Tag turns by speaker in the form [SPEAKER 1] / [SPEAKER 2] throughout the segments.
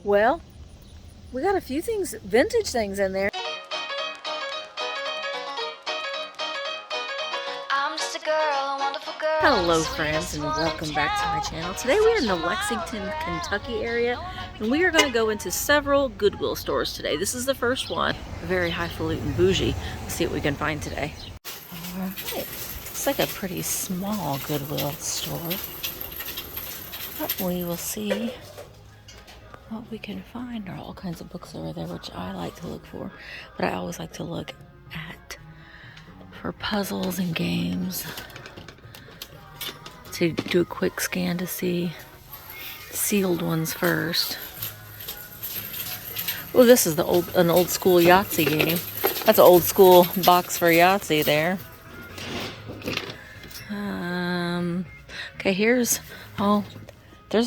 [SPEAKER 1] Well, we got a few things, vintage things in there.
[SPEAKER 2] I'm just a girl, a wonderful girl.
[SPEAKER 1] Hello friends and welcome back to my channel. Today we are in the Lexington, Kentucky area and we are going to go into several Goodwill stores today. This is the first one, very highfalutin bougie. Let's see what we can find today. Alright, it's like a pretty small Goodwill store, but we will see what we can find. There are all kinds of books over there, which I like to look for, but I always like to look at for puzzles and games, to do a quick scan to see sealed ones first. Oh, this is an old school Yahtzee game. That's an old school box for Yahtzee there. Okay, there's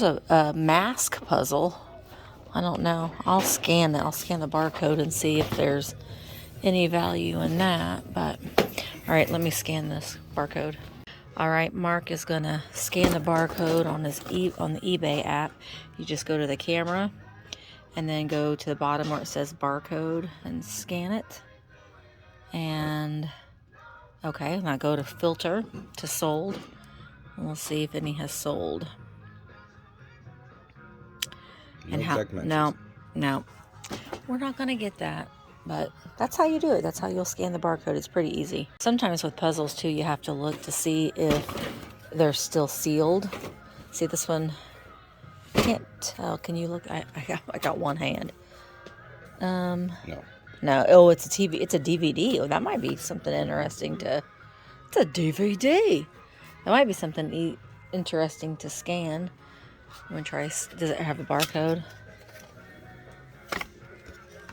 [SPEAKER 1] a mask puzzle. I don't know. I'll scan that. I'll scan the barcode and see if there's any value in that. But all right, let me scan this barcode. All right, Mark is gonna scan the barcode on on the eBay app. You just go to the camera and then go to the bottom where it says barcode and scan it. And okay, now go to filter to sold, and we'll see if any has sold.
[SPEAKER 3] No,
[SPEAKER 1] no, we're not gonna get that. But that's how you do it. That's how you'll scan the barcode. It's pretty easy. Sometimes with puzzles too, you have to look to see if they're still sealed. See this one? I can't tell. Can you look? I got one hand.
[SPEAKER 3] No.
[SPEAKER 1] No. Oh, it's a TV. It's a DVD. Oh, that might be something interesting to. It's a DVD. That might be something interesting to scan. I'm gonna try. Does it have a barcode?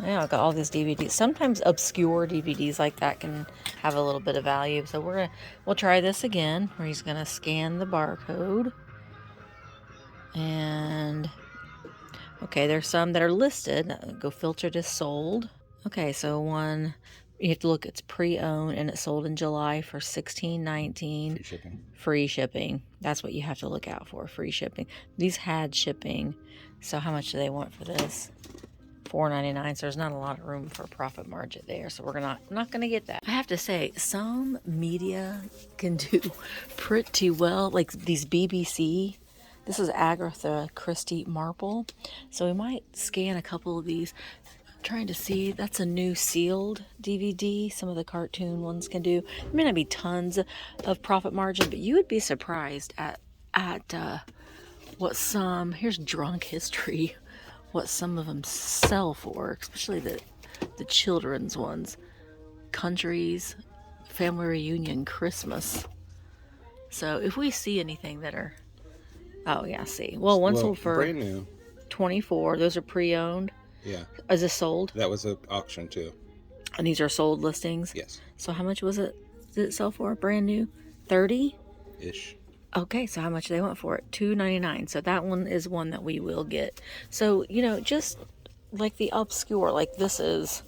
[SPEAKER 1] Yeah, I've got all these DVDs. Sometimes obscure DVDs like that can have a little bit of value. So we'll try this again, where he's gonna scan the barcode. And okay, there's some that are listed. Go filter to sold. Okay, so one you have to look. It's pre-owned and it sold in July for $16.19.
[SPEAKER 3] Free shipping.
[SPEAKER 1] Free shipping. That's what you have to look out for. Free shipping. These had shipping. So how much do they want for this? $4.99, so there's not a lot of room for a profit margin there, so we're not gonna get that. I have to say, some media can do pretty well, like these BBC. This is Agatha Christie marble, so we might scan a couple of these. I'm trying to see, that's a new sealed DVD. Some of the cartoon ones can do. There may not be tons of profit margin, but you would be surprised at what some. Here's Drunk History. What some of them sell for, especially the children's ones. Countries, Family Reunion, Christmas. So if we see anything that are, oh yeah, see. Well, one sold for
[SPEAKER 3] brand new.
[SPEAKER 1] 24. Those are pre-owned.
[SPEAKER 3] Yeah.
[SPEAKER 1] Is this sold?
[SPEAKER 3] That was an auction too.
[SPEAKER 1] And these are sold listings.
[SPEAKER 3] Yes.
[SPEAKER 1] So how much was it? Did it sell for? Brand new, 30
[SPEAKER 3] ish.
[SPEAKER 1] Okay, so how much do they want for it? $2.99. So that one is one that we will get. So, you know, just like the obscure, like this is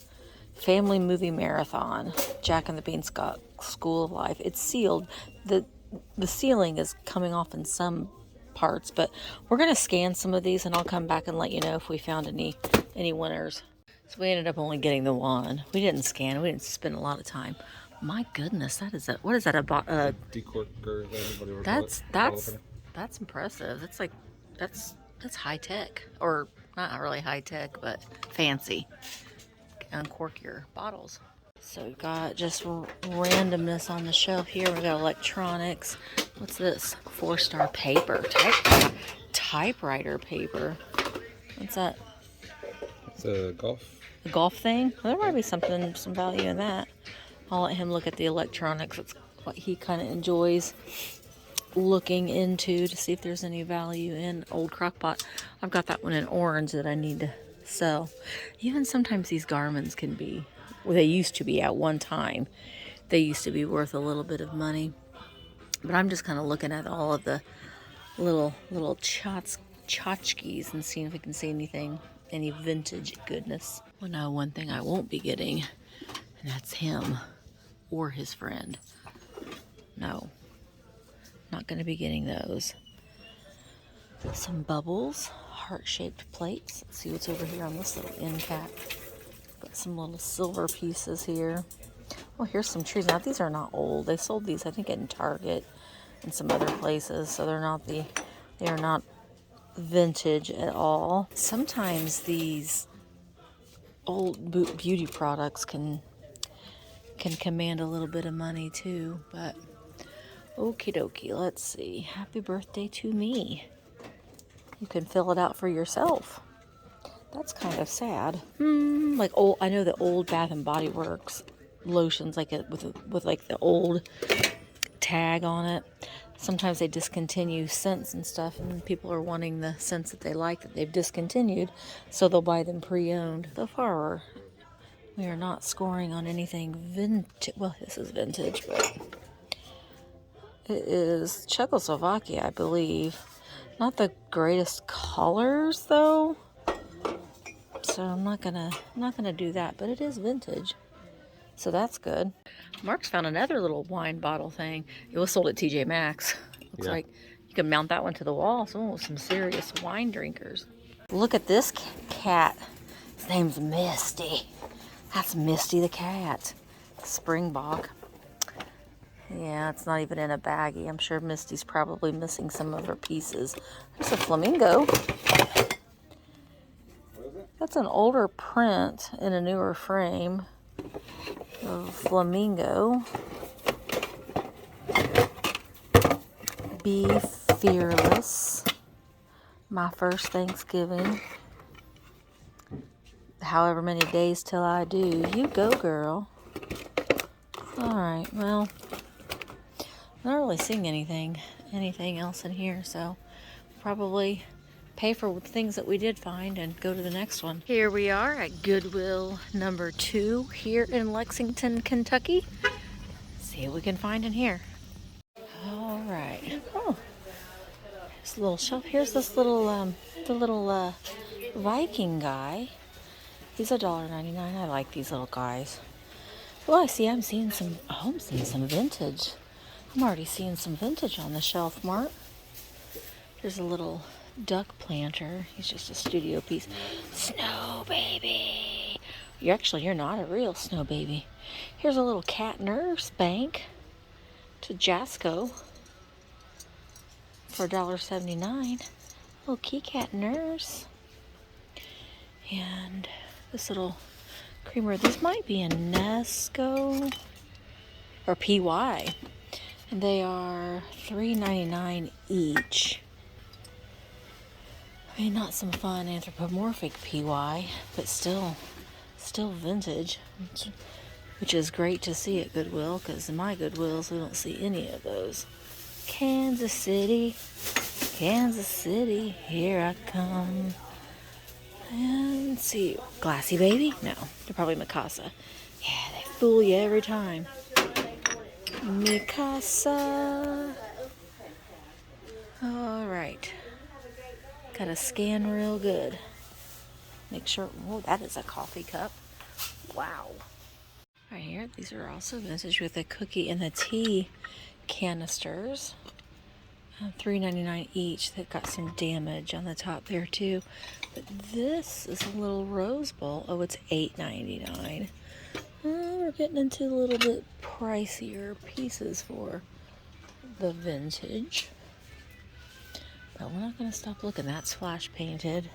[SPEAKER 1] Family Movie Marathon, Jack and the Beanstalk School of Life. It's sealed. The sealing is coming off in some parts, but we're going to scan some of these and I'll come back and let you know if we found any winners. So we ended up only getting the one. We didn't scan. We didn't spend a lot of time. My goodness, that is what is that about?
[SPEAKER 3] Decorker,
[SPEAKER 1] That's impressive. That's like that's high tech, or not really high tech, but fancy. Uncork your bottles. So we've got just randomness on the shelf here. We got electronics. What's this? 4-star paper, typewriter paper. What's that?
[SPEAKER 3] It's a
[SPEAKER 1] golf thing. Well, there might be some value in that. I'll let him look at the electronics. It's what he kind of enjoys looking into to see if there's any value in old crockpot. I've got that one in orange that I need to sell. Even sometimes these Garmins can be, well, they used to be at one time. They used to be worth a little bit of money. But I'm just kind of looking at all of the little tchotchkes and seeing if we can see any vintage goodness. Well, now one thing I won't be getting, and that's him. Or his friend. No, not going to be getting those. Some bubbles. heart-shaped plates. Let's see what's over here on this little end cap. Got some little silver pieces here. Oh, here's some trees. Now, these are not old. They sold these, I think, in Target and some other places, so they are not vintage at all. Sometimes these old beauty products can command a little bit of money too, but okie dokie. Let's see. Happy birthday to me. You can fill it out for yourself. That's kind of sad. Like old. I know the old Bath and Body Works lotions, like it with like the old tag on it. Sometimes they discontinue scents and stuff, and people are wanting the scents that they like that they've discontinued, so they'll buy them pre-owned. So far, we are not scoring on anything vintage. Well, this is vintage, but it is Czechoslovakia, I believe. Not the greatest colors, though. So I'm not gonna do that, but it is vintage. So that's good. Mark's found another little wine bottle thing. It was sold at TJ Maxx. Looks like you can mount that one to the wall. Someone with some serious wine drinkers. Look at this cat. His name's Misty. That's Misty the cat. Springbok. Yeah, it's not even in a baggie. I'm sure Misty's probably missing some of her pieces. There's a flamingo. That's an older print in a newer frame of flamingo. Be fearless. My first Thanksgiving. However many days till I do. You go, girl. Alright, well, I'm not really seeing anything else in here, so probably pay for the things that we did find and go to the next one. Here we are at Goodwill number 2 here in Lexington, Kentucky. See what we can find in here. All right. Oh, there's a little shelf. Here's this little, Viking guy. He's $1.99. I like these little guys. Well, I'm seeing some vintage. I'm already seeing some vintage on the shelf, Mark. There's a little duck planter. He's just a studio piece. Snow baby. You're not a real snow baby. Here's a little cat nurse bank to Jasco for $1.79. Little key cat nurse. And this little creamer. These might be a Nesco or PY. And they are $3.99 each. I mean, not some fun anthropomorphic PY, but still vintage, which is great to see at Goodwill, because in my Goodwills we don't see any of those. Kansas City, here I come. And let's see, Glassy Baby? No, they're probably Mikasa. Yeah, they fool you every time. Mikasa. All right. Gotta scan real good. Make sure. Oh, that is a coffee cup. Wow. Right here, these are also vintage with the cookie and the tea canisters. $3.99 each. They've got some damage on the top there too. But this is a little rose bowl. Oh, it's $8.99. We're getting into a little bit pricier pieces for the vintage. But we're not going to stop looking. That's flash painted.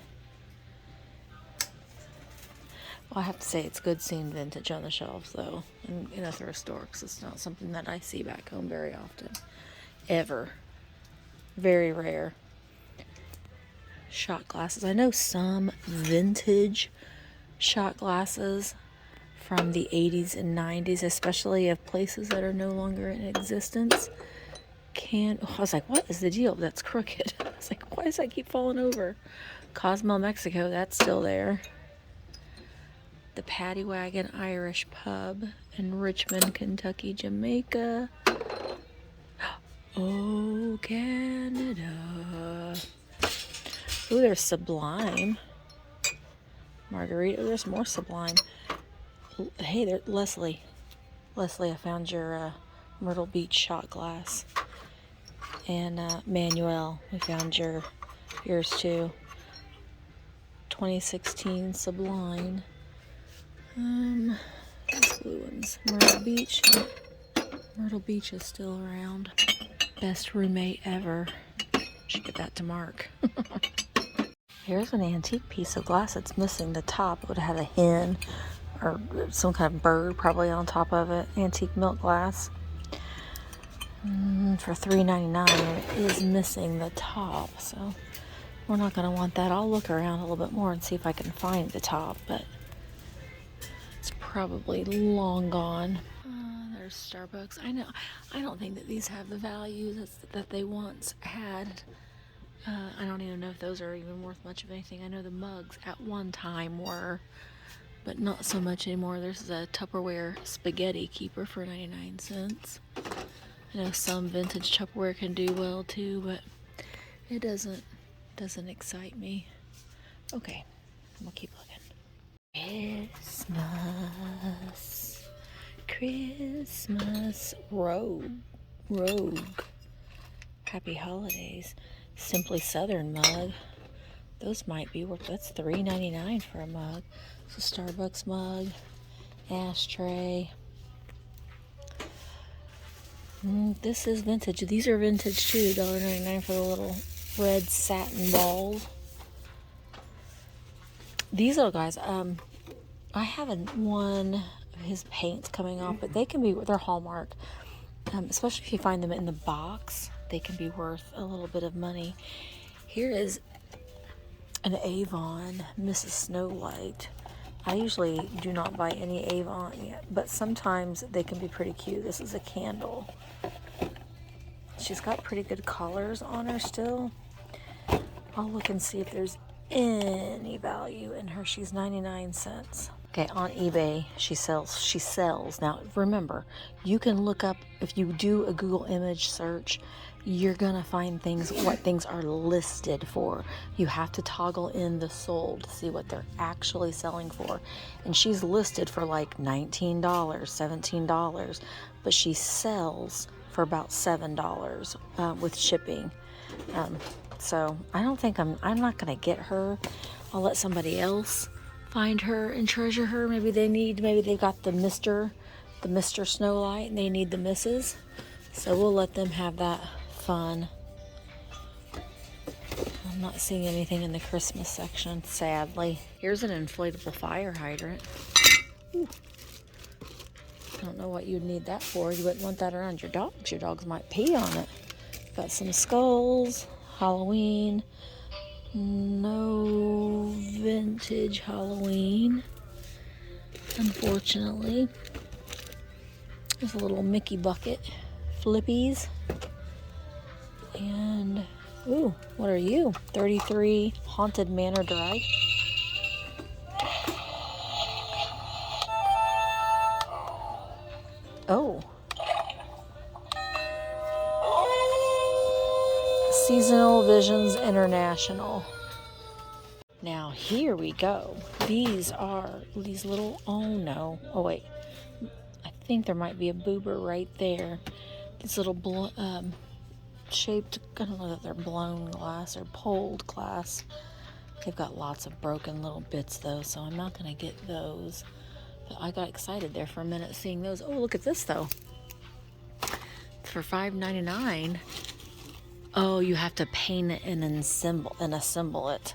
[SPEAKER 1] Well, I have to say it's good seeing vintage on the shelves, though, in a thrift store, because it's not something that I see back home very often. Ever. Very rare. Shot glasses. I know some vintage shot glasses from the 80s and 90s, especially of places that are no longer in existence. I was like, what is the deal? That's crooked. I was like, why does that keep falling over? Cozumel, Mexico, that's still there. The Paddy Wagon Irish Pub in Richmond, Kentucky, Jamaica. Oh, Canada. Ooh, there's Sublime. Margarita. There's more Sublime. Hey, there, Leslie. Leslie, I found your Myrtle Beach shot glass. And Manuel, we found yours too. 2016 Sublime. These blue ones. Myrtle Beach. Myrtle Beach is still around. Best roommate ever. Should give that to Mark. Here's an antique piece of glass. It's missing the top. It would have had a hen or some kind of bird probably on top of it. Antique milk glass. For $3.99. It is missing the top, so we're not going to want that. I'll look around a little bit more and see if I can find the top, but it's probably long gone. There's Starbucks. I don't think that these have the value that they once had. I don't even know if those are even worth much of anything. I know the mugs at one time were, but not so much anymore. There's a Tupperware spaghetti keeper for 99 cents. I know some vintage Tupperware can do well too, but it doesn't excite me. Okay, we'll keep looking. Christmas Rogue. Happy holidays. Simply Southern mug. Those might be worth. That's $3.99 for a mug. It's a Starbucks mug, ashtray. This is vintage. These are vintage too. $1.99 for the little red satin balls. These little guys. I haven't one of his paints coming off, but they're Hallmark. Especially if you find them in the box, they can be worth a little bit of money. Here is an Avon Mrs. Snow White. I usually do not buy any Avon yet, but sometimes they can be pretty cute. This is a candle. She's got pretty good colors on her still. I'll look and see if there's any value in her. She's 99 cents. Okay, on eBay, she sells. Now, remember, you can look up, if you do a Google image search, you're gonna find what things are listed for. You have to toggle in the sold to see what they're actually selling for. And she's listed for like $19, $17, but she sells for about $7 with shipping. So I don't think I'm not gonna get her. I'll let somebody else find her and treasure her. Maybe they've got the Mr. Snow White and they need the Mrs. So we'll let them have that fun. I'm not seeing anything in the Christmas section, sadly. Here's an inflatable fire hydrant. Ooh. I don't know what you'd need that for. You wouldn't want that around your dogs. Your dogs might pee on it. Got some skulls, Halloween. No vintage Halloween, unfortunately. There's a little Mickey bucket, flippies, and ooh, what are you? 33 Haunted Manor Drive. Oh. Seasonal Visions International. Now here we go. These little, oh no. Oh wait. I think there might be a boober right there. These little shaped, I don't know that they're blown glass or pulled glass. They've got lots of broken little bits though, so I'm not gonna get those. But I got excited there for a minute seeing those. Oh, look at this though. For $5.99. Oh, you have to paint it and assemble it.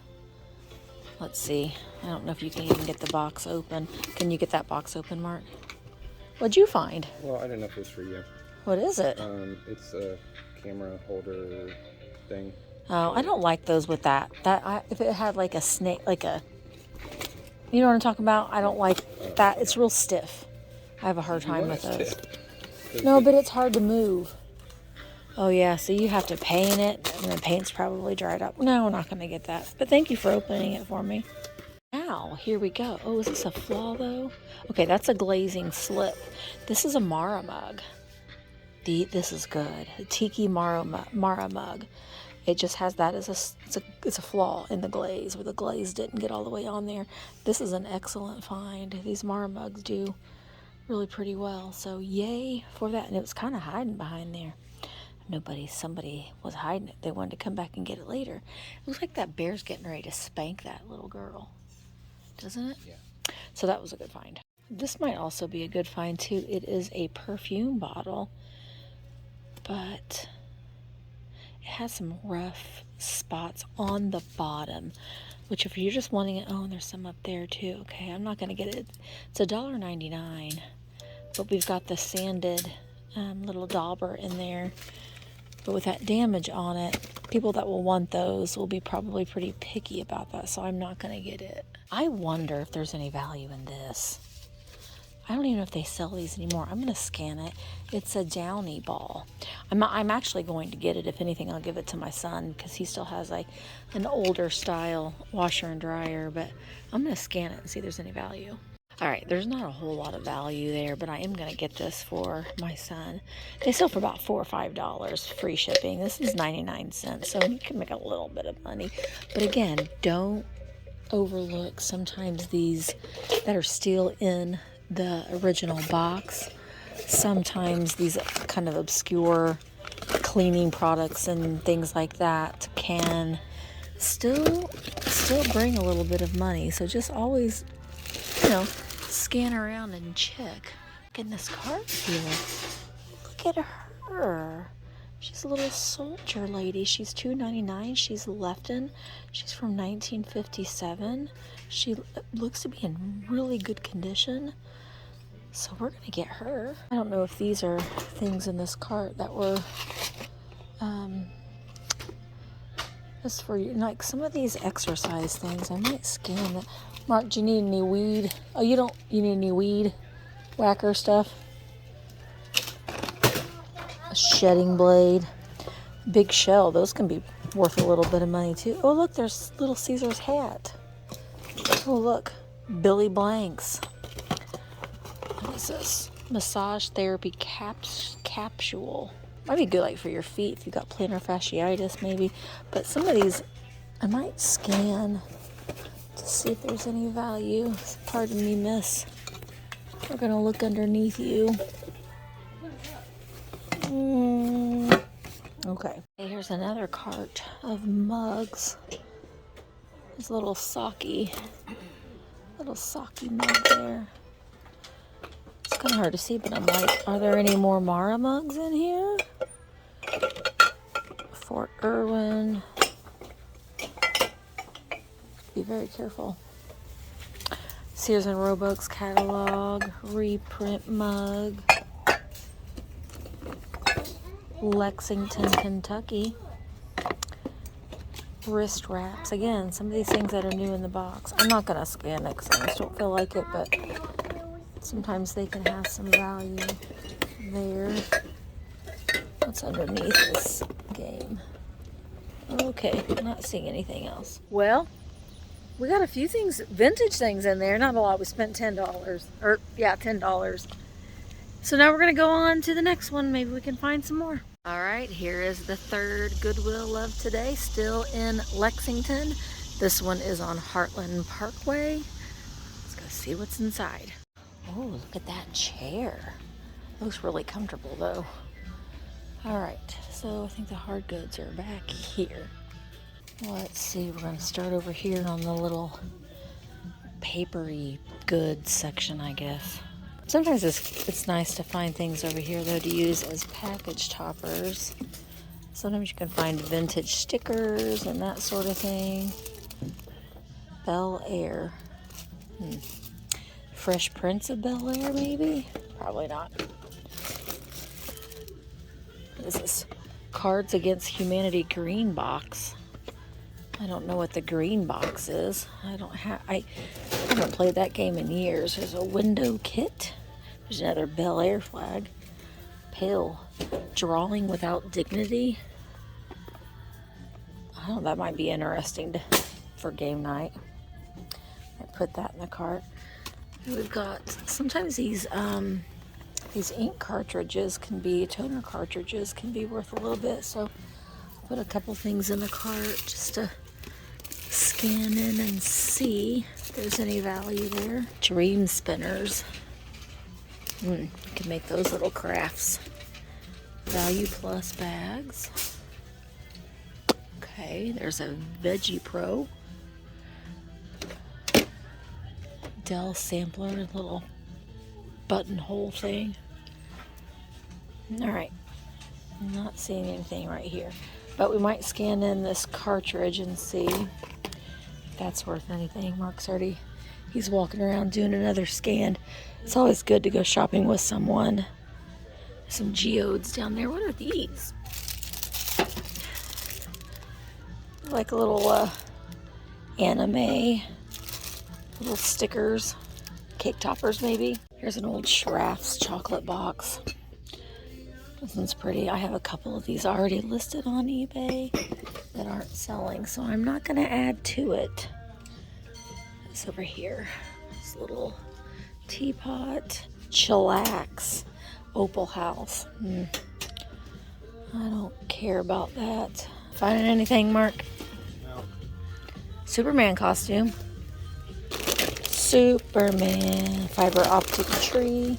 [SPEAKER 1] Let's see. I don't know if you can even get the box open. Can you get that box open, Mark? What'd you find?
[SPEAKER 3] Well, I don't know if it's for you.
[SPEAKER 1] What is it?
[SPEAKER 3] It's a camera holder thing.
[SPEAKER 1] Oh, I don't like those with that. If it had like a snake, you know what I'm talking about? I don't like that. It's real stiff. I have a hard time with those. No, but it's hard to move. Oh yeah, so you have to paint it, and the paint's probably dried up. No, we're not going to get that. But thank you for opening it for me. Now, here we go. Oh, is this a flaw though? Okay, that's a glazing slip. This is a Mara mug. This is good. The Tiki Mara mug. It just has that as it's a flaw in the glaze, where the glaze didn't get all the way on there. This is an excellent find. These Mara mugs do really pretty well. So yay for that. And it was kind of hiding behind there. Somebody was hiding it. They wanted to come back and get it later. It looks like that bear's getting ready to spank that little girl, doesn't it?
[SPEAKER 3] Yeah.
[SPEAKER 1] So that was a good find. This might also be a good find too. It is a perfume bottle, but it has some rough spots on the bottom, which if you're just wanting it, oh, and there's some up there too. Okay, I'm not gonna get it. It's $1.99, but we've got the sanded little dauber in there. But with that damage on it, people that will want those will be probably pretty picky about that, so I'm not going to get it. I wonder if there's any value in this. I don't even know if they sell these anymore. I'm going to scan it. It's a Downy ball. I'm actually going to get it. If anything, I'll give it to my son because he still has like an older style washer and dryer, but I'm going to scan it and see if there's any value. All right, there's not a whole lot of value there, but I am going to get this for my son. They sell for about $4 or $5, free shipping. This is 99 cents, so you can make a little bit of money. But again, don't overlook sometimes these that are still in the original box. Sometimes these kind of obscure cleaning products and things like that can still bring a little bit of money. So just always, scan around and check. Look in this cart here. Look at her. She's a little soldier lady. She's $2.99. She's Lefton. She's from 1957. She looks to be in really good condition. So we're going to get her. I don't know if these are things in this cart that were just for you. Like some of these exercise things, I might scan that. Mark, do you need any weed? Oh, you don't? You need any weed whacker stuff? A shedding blade. Big shell. Those can be worth a little bit of money too. Oh, look, there's Little Caesar's hat. Oh, look. Billy Blanks. What is this? Massage therapy capsule. Might be good like for your feet if you've got plantar fasciitis maybe. But some of these I might scan to see if there's any value. Pardon me, miss. We're going to look underneath you. Okay. Here's another cart of mugs. There's a little sake mug there. It's kind of hard to see, but I'm like, are there any more Mara mugs in here? Fort Irwin. Be very careful. Sears and Roebuck's catalog, reprint mug. Lexington, Kentucky. Wrist wraps. Again, some of these things that are new in the box. I'm not going to scan it because I just don't feel like it, but sometimes they can have some value there. What's underneath this game? Okay, I'm not seeing anything else. Well, we got a few things, vintage things in there. Not a lot. We spent $10. $10. So now we're going to go on to the next one. Maybe we can find some more. All right, here is the third Goodwill of today, still in Lexington. This one is on Heartland Parkway. Let's go see what's inside. Oh, look at that chair. Looks really comfortable though. All right, so I think the hard goods are back here. Let's see, we're going to start over here on the little papery goods section, I guess. Sometimes it's nice to find things over here, though, to use as package toppers. Sometimes you can find vintage stickers and that sort of thing. Bel Air. Fresh Prince of Bel Air, maybe? Probably not. What is this? Cards Against Humanity green box. I don't know what the green box is. I haven't played that game in years. There's a window kit. There's another Bel Air flag. Pale. Drawing Without Dignity. I don't know, that might be interesting for game night. I put that in the cart. We've got, sometimes these ink cartridges toner cartridges can be worth a little bit. So I put a couple things in the cart just to scan in and see if there's any value there. Dream spinners. You can make those little crafts. Value Plus bags. Okay, there's a Veggie Pro. Dell sampler, little buttonhole thing. All right, I'm not seeing anything right here, but we might scan in this cartridge and see if that's worth anything. Mark's already, he's walking around doing another scan. It's always good to go shopping with someone. Some geodes down there. What are these? Like a little anime, little stickers, cake toppers maybe. Here's an old Schrafft's chocolate box. This one's pretty. I have a couple of these already listed on eBay that aren't selling, so I'm not going to add to it. It's over here. This little teapot. Chillax. Opal House. I don't care about that. Finding anything, Mark?
[SPEAKER 3] No.
[SPEAKER 1] Superman costume. Superman. Fiber optic tree.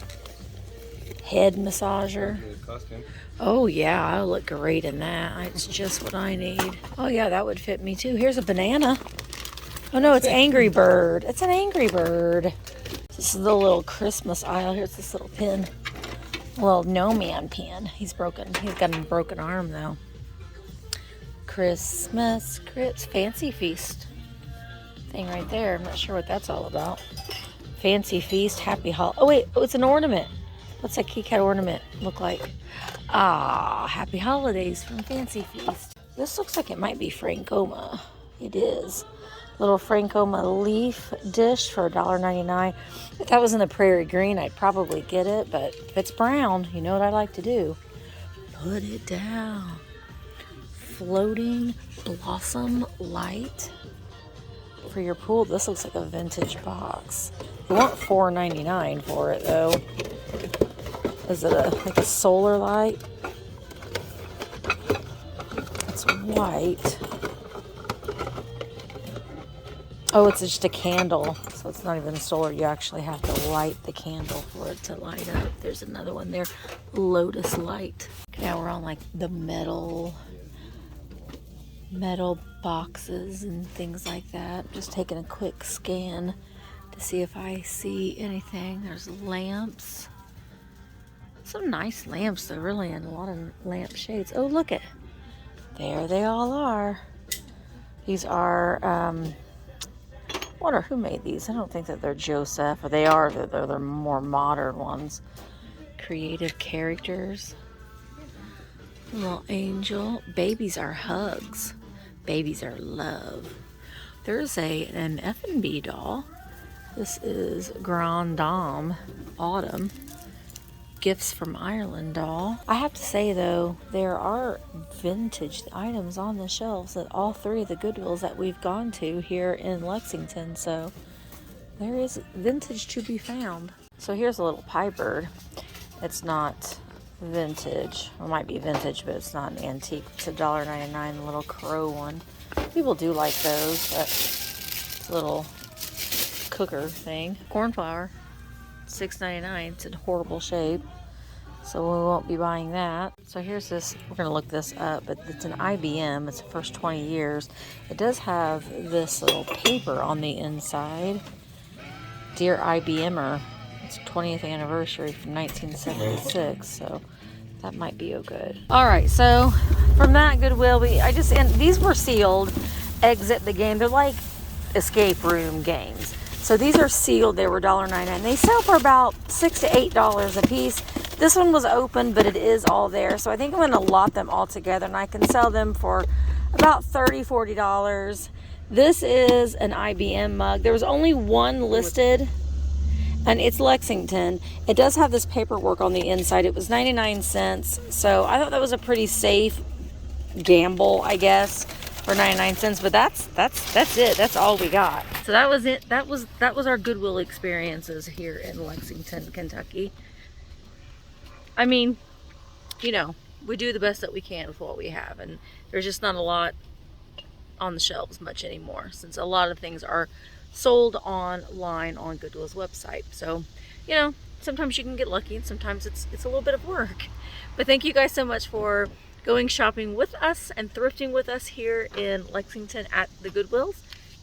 [SPEAKER 1] Head massager.
[SPEAKER 3] Good costume.
[SPEAKER 1] Oh yeah, I'll look great in that. It's just what I need. Oh yeah, that would fit me too. Here's a banana. Oh no, it's Angry Bird. It's an Angry Bird. This is the little Christmas aisle. Here's this little pin. Well, no man pin. He's broken. He's got a broken arm though. Christmas Fancy Feast thing right there. I'm not sure what that's all about. Fancy Feast, Happy Holiday. Oh wait, oh, it's an ornament. What's that key cat ornament look like? Ah, Happy Holidays from Fancy Feast. This looks like it might be Francoma. It is. Little Francoma leaf dish for $1.99. If that was in the prairie green, I'd probably get it, but if it's brown, you know what I like to do? Put it down. Floating blossom light for your pool. This looks like a vintage box. You want $4.99 for it though. Is it like a solar light? It's white. Oh, it's just a candle, so it's not even solar. You actually have to light the candle for it to light up. There's another one there, Lotus light. Now we're on like the metal boxes and things like that. Just taking a quick scan to see if I see anything. There's lamps. Some nice lamps though, really, and a lot of lamp shades. Oh, look it. There they all are. These are, I wonder who made these. I don't think that they're Joseph, or they are. They're more modern ones. Creative characters. Little angel. Babies are hugs. Babies are love. There's an F&B doll. This is Grand Dame Autumn. Gifts from Ireland doll. I have to say though, there are vintage items on the shelves at all three of the Goodwills that we've gone to here in Lexington, so there is vintage to be found. So here's a little pie bird. It's not vintage. It might be vintage, but it's not an antique. It's $1.99, the little crow one. People do like those, but little cooker thing. Cornflower. $6.99. It's in horrible shape, so we won't be buying that. So here's this. We're gonna look this up, but it's an IBM. It's the first 20 years. It does have this little paper on the inside. Dear IBMer, it's 20th anniversary from 1976. So that might be good. All right. So from that Goodwill, these were sealed. Exit the game. They're like escape room games. So these are sealed. They were $1.99. They sell for about $6 to $8 a piece. This one was open, but it is all there. So I think I'm going to lot them all together, and I can sell them for about $30, $40. This is an IBM mug. There was only one listed, and it's Lexington. It does have this paperwork on the inside. It was 99 cents. So I thought that was a pretty safe gamble, I guess, for 99 cents, but that's it. That's all we got. So that was it. That was our Goodwill experiences here in Lexington, Kentucky. I mean, you know, we do the best that we can with what we have, and there's just not a lot on the shelves much anymore, since a lot of things are sold online on Goodwill's website. So, you know, sometimes you can get lucky and sometimes it's a little bit of work. But thank you guys so much for going shopping with us and thrifting with us here in Lexington at the Goodwills.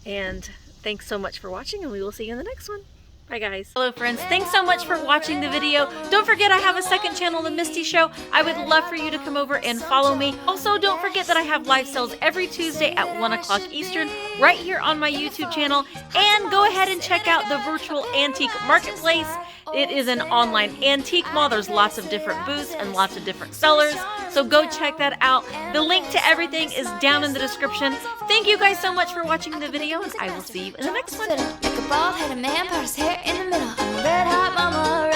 [SPEAKER 1] And thanks so much for watching, and we will see you in the next one. Bye guys. Hello friends, thanks so much for watching the video. Don't forget I have a second channel, The Misty Show. I would love for you to come over and follow me. Also, don't forget that I have live sales every Tuesday at 1 o'clock Eastern right here on my YouTube channel. And go ahead and check out the virtual antique marketplace. It is an online antique mall. There's lots of different booths and lots of different sellers. So go check that out. The link to everything is down in the description. Thank you guys so much for watching the video, and I will see you in the next one.
[SPEAKER 2] Like a bald-headed man, part his hair in the middle. I'm a red hot mama.